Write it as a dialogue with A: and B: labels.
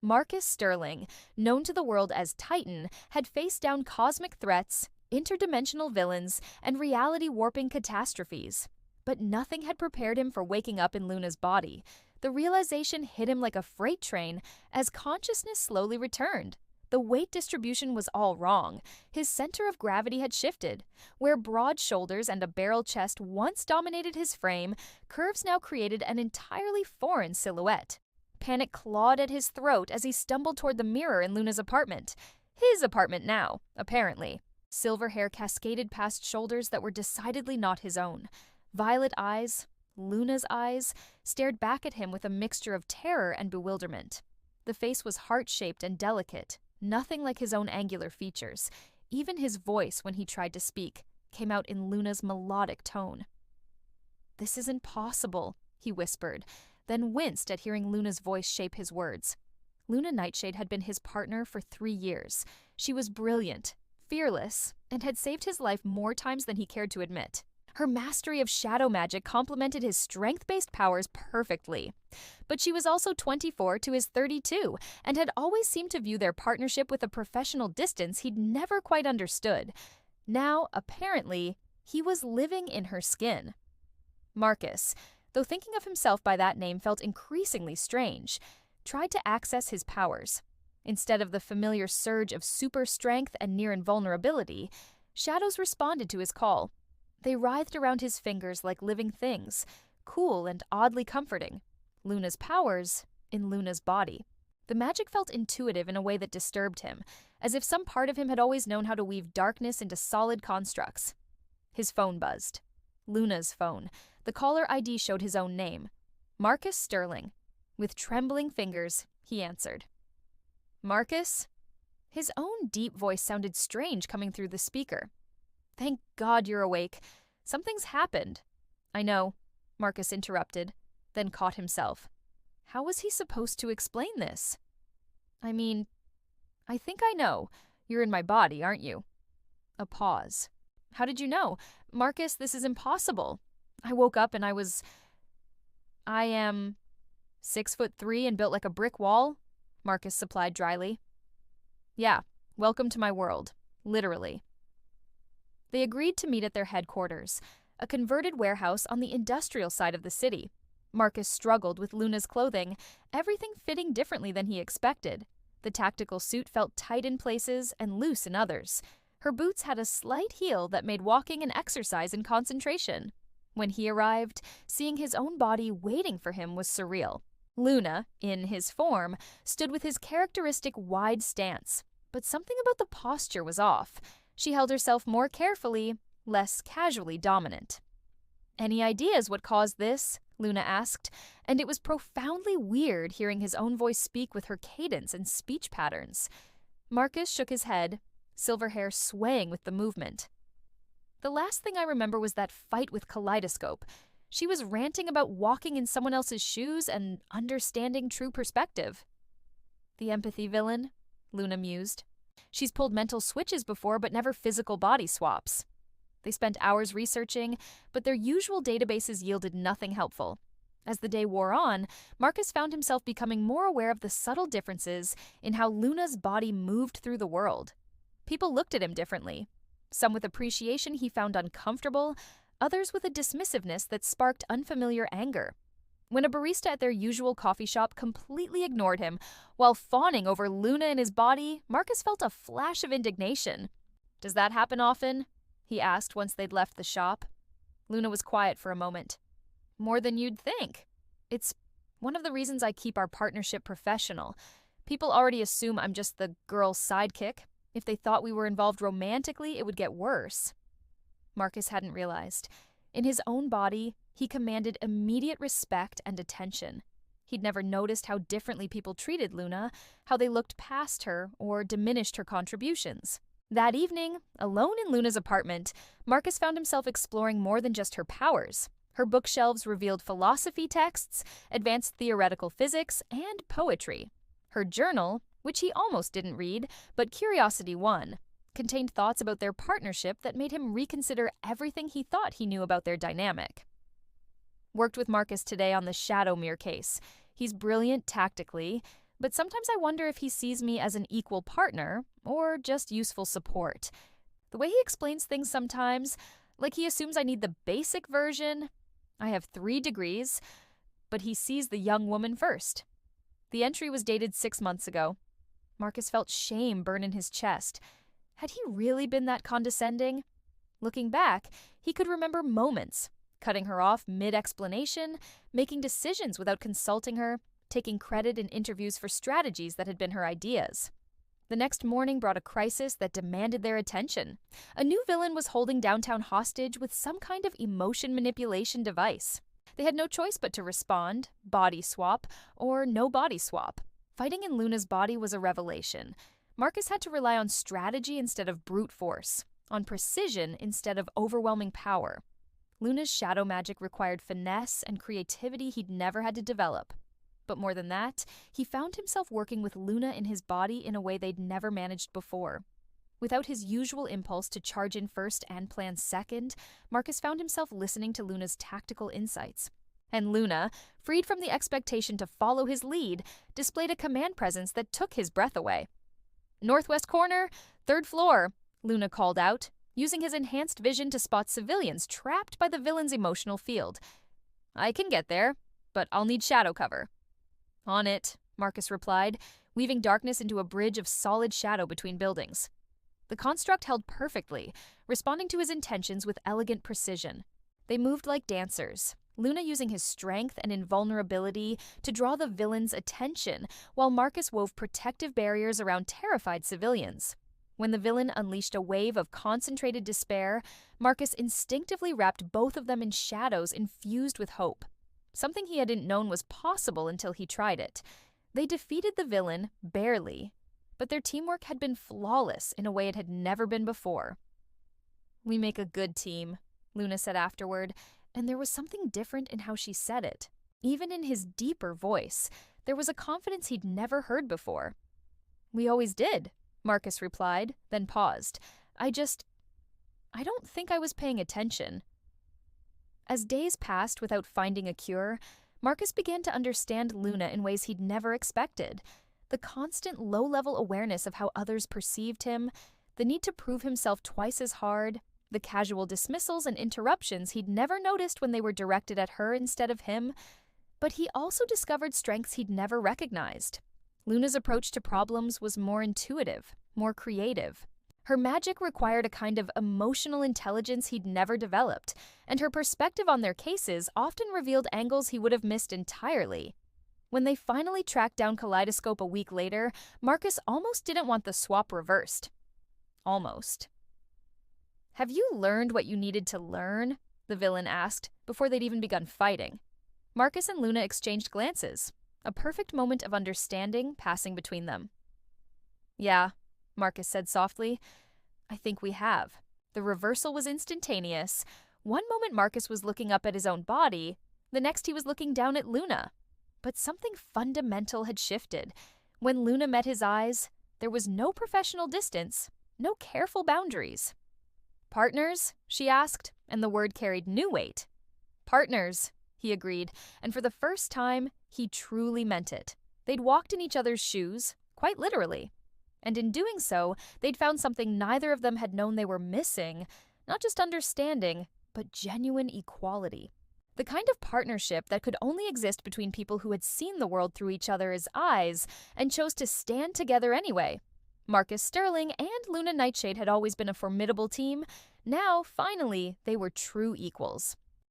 A: Marcus Sterling, known to the world as Titan, had faced down cosmic threats, interdimensional villains, and reality-warping catastrophes. But nothing had prepared him for waking up in Luna's body. The realization hit him like a freight train as consciousness slowly returned. The weight distribution was all wrong. His center of gravity had shifted. Where broad shoulders and a barrel chest once dominated his frame, curves now created an entirely foreign silhouette. Panic clawed at his throat as he stumbled toward the mirror in Luna's apartment. His apartment now, apparently. Silver hair cascaded past shoulders that were decidedly not his own. Violet eyes, Luna's eyes, stared back at him with a mixture of terror and bewilderment. The face was heart-shaped and delicate, nothing like his own angular features. Even his voice, when he tried to speak, came out in Luna's melodic tone. "This isn't possible," he whispered, then winced at hearing Luna's voice shape his words. Luna Nightshade had been his partner for 3 years. She was brilliant, fearless, and had saved his life more times than he cared to admit. Her mastery of shadow magic complemented his strength-based powers perfectly. But she was also 24 to his 32, and had always seemed to view their partnership with a professional distance he'd never quite understood. Now, apparently, he was living in her skin. Marcus, though thinking of himself by that name felt increasingly strange, tried to access his powers. Instead of the familiar surge of super strength and near invulnerability, shadows responded to his call. They writhed around his fingers like living things, cool and oddly comforting. Luna's powers in Luna's body. The magic felt intuitive in a way that disturbed him, as if some part of him had always known how to weave darkness into solid constructs. His phone buzzed. Luna's phone. The caller ID showed his own name. Marcus Sterling. With trembling fingers, he answered. "Marcus?" His own deep voice sounded strange coming through the speaker. "Thank God you're awake. Something's happened." "I know," Marcus interrupted, then caught himself. How was he supposed to explain this? "I mean, I think I know. You're in my body, aren't you?" A pause. "How did you know? Marcus, this is impossible. I woke up and I am 6'3" and built like a brick wall," Marcus supplied dryly. "Yeah, welcome to my world. Literally." They agreed to meet at their headquarters, a converted warehouse on the industrial side of the city. Marcus struggled with Luna's clothing, everything fitting differently than he expected. The tactical suit felt tight in places and loose in others. Her boots had a slight heel that made walking an exercise in concentration. When he arrived, seeing his own body waiting for him was surreal. Luna, in his form, stood with his characteristic wide stance, but something about the posture was off. She held herself more carefully, less casually dominant. "Any ideas what caused this?" Luna asked, and it was profoundly weird hearing his own voice speak with her cadence and speech patterns. Marcus shook his head, silver hair swaying with the movement. "The last thing I remember was that fight with Kaleidoscope. She was ranting about walking in someone else's shoes and understanding true perspective." "The empathy villain," Luna mused. "She's pulled mental switches before, but never physical body swaps." They spent hours researching, but their usual databases yielded nothing helpful. As the day wore on, Marcus found himself becoming more aware of the subtle differences in how Luna's body moved through the world. People looked at him differently. Some with appreciation he found uncomfortable, others with a dismissiveness that sparked unfamiliar anger. When a barista at their usual coffee shop completely ignored him while fawning over Luna in his body, Marcus felt a flash of indignation. "Does that happen often?" he asked once they'd left the shop. Luna was quiet for a moment. "More than you'd think. It's one of the reasons I keep our partnership professional. People already assume I'm just the girl's sidekick. If they thought we were involved romantically, it would get worse." Marcus hadn't realized. In his own body, he commanded immediate respect and attention. He'd never noticed how differently people treated Luna, how they looked past her or diminished her contributions. That evening, alone in Luna's apartment, Marcus found himself exploring more than just her powers. Her bookshelves revealed philosophy texts, advanced theoretical physics, and poetry. Her journal, which he almost didn't read, but curiosity won, contained thoughts about their partnership that made him reconsider everything he thought he knew about their dynamic. "Worked with Marcus today on the Shadow Mirror case. He's brilliant tactically, but sometimes I wonder if he sees me as an equal partner or just useful support. The way he explains things sometimes, like he assumes I need the basic version. I have 3 degrees, but he sees the young woman first. The entry was dated 6 months ago. Marcus felt shame burn in his chest. Had he really been that condescending? Looking back, he could remember moments, cutting her off mid-explanation, making decisions without consulting her, taking credit in interviews for strategies that had been her ideas. The next morning brought a crisis that demanded their attention. A new villain was holding downtown hostage with some kind of emotion manipulation device. They had no choice but to respond, body swap, or no body swap. Fighting in Luna's body was a revelation. Marcus had to rely on strategy instead of brute force, on precision instead of overwhelming power. Luna's shadow magic required finesse and creativity he'd never had to develop. But more than that, he found himself working with Luna in his body in a way they'd never managed before. Without his usual impulse to charge in first and plan second, Marcus found himself listening to Luna's tactical insights. And Luna, freed from the expectation to follow his lead, displayed a command presence that took his breath away. "Northwest corner, 3rd floor," Luna called out, using his enhanced vision to spot civilians trapped by the villain's emotional field. "I can get there, but I'll need shadow cover." "On it," Marcus replied, weaving darkness into a bridge of solid shadow between buildings. The construct held perfectly, responding to his intentions with elegant precision. They moved like dancers, Luna using his strength and invulnerability to draw the villain's attention, while Marcus wove protective barriers around terrified civilians. When the villain unleashed a wave of concentrated despair, Marcus instinctively wrapped both of them in shadows infused with hope. Something he hadn't known was possible until he tried it. They defeated the villain, barely, but their teamwork had been flawless in a way it had never been before. "We make a good team," Luna said afterward, and there was something different in how she said it. Even in his deeper voice, there was a confidence he'd never heard before. "We always did," Marcus replied, then paused. I don't think I was paying attention." As days passed without finding a cure, Marcus began to understand Luna in ways he'd never expected. The constant low-level awareness of how others perceived him, the need to prove himself twice as hard, the casual dismissals and interruptions he'd never noticed when they were directed at her instead of him. But he also discovered strengths he'd never recognized. Luna's approach to problems was more intuitive, more creative. Her magic required a kind of emotional intelligence he'd never developed, and her perspective on their cases often revealed angles he would have missed entirely. When they finally tracked down Kaleidoscope a week later, Marcus almost didn't want the swap reversed. Almost. "Have you learned what you needed to learn?" the villain asked, before they'd even begun fighting. Marcus and Luna exchanged glances, a perfect moment of understanding passing between them. "Yeah," Marcus said softly. "I think we have." The reversal was instantaneous. One moment Marcus was looking up at his own body, the next he was looking down at Luna. But something fundamental had shifted. When Luna met his eyes, there was no professional distance, no careful boundaries. "Partners?" she asked, and the word carried new weight. "Partners," he agreed, and for the first time, he truly meant it. They'd walked in each other's shoes, quite literally. And in doing so, they'd found something neither of them had known they were missing, not just understanding, but genuine equality. The kind of partnership that could only exist between people who had seen the world through each other's eyes and chose to stand together anyway. Marcus Sterling and Luna Nightshade had always been a formidable team. Now, finally, they were true equals.